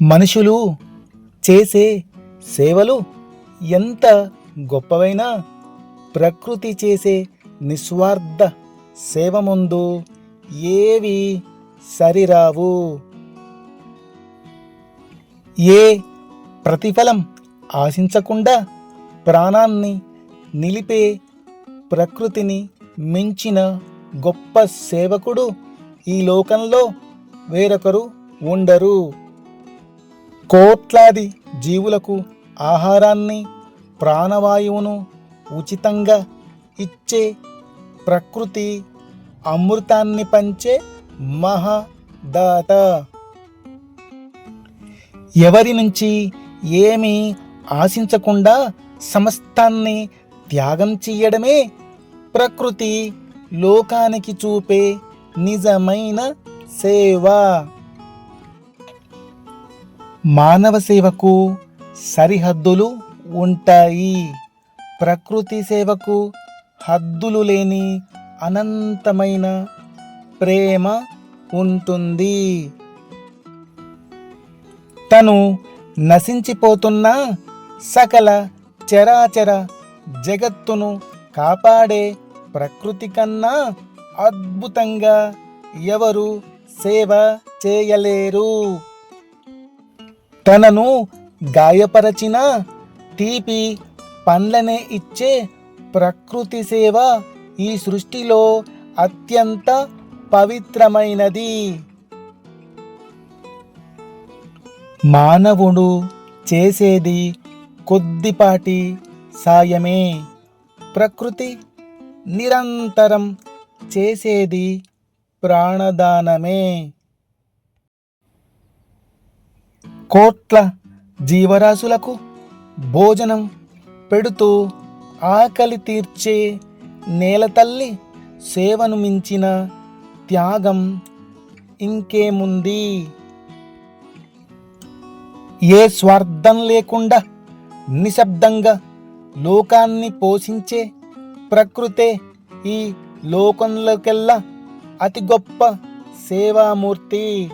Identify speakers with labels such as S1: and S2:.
S1: మనుషులు చేసే సేవలు ఎంత గొప్పవైనా ప్రకృతి చేసే నిస్వార్థ సేవ ముందు ఏవి సరిరావు. ఏ ప్రతిఫలం ఆశించకుండా ప్రాణాన్ని నిలిపే ప్రకృతిని మించిన గొప్ప సేవకుడు ఈ లోకంలో వేరొకరు ఉండరు. కోట్లాది జీవులకు ఆహారాన్ని, ప్రాణవాయువును ఉచితంగా ఇచ్చే ప్రకృతి అమృతాన్ని పంచే మహాదాత. ఎవరి నుంచి ఏమీ ఆశించకుండా సమస్తాన్ని త్యాగం చెయ్యడమే ప్రకృతి లోకానికి చూపే నిజమైన సేవ. మానవ సేవకు సరిహద్దులు ఉంటాయి. ప్రకృతి సేవకు హద్దులు లేని అనంతమైన ప్రేమ ఉంటుంది. తను నశించిపోతున్న సకల చరాచర జగత్తును కాపాడే ప్రకృతి కన్నా అద్భుతంగా ఎవరు సేవ చేయలేరు. తనను గాయపరచిన తీపి పండ్లనే ఇచ్చే ప్రకృతి సేవ ఈ సృష్టిలో అత్యంత పవిత్రమైనది. మానవుడు చేసేది కొద్దిపాటి సాయమే. ప్రకృతి నిరంతరం చేసేది ప్రాణదానమే. కోట్ల జీవరాశులకు భోజనం పెడుతూ ఆకలి తీర్చే నేలతల్లి సేవను మించిన త్యాగం ఇంకేముంది? ఏ స్వార్థం లేకుండా నిశ్శబ్దంగా లోకాన్ని పోషించే ప్రకృతే ఈ లోకంలోకెల్లా అతి గొప్ప సేవామూర్తి.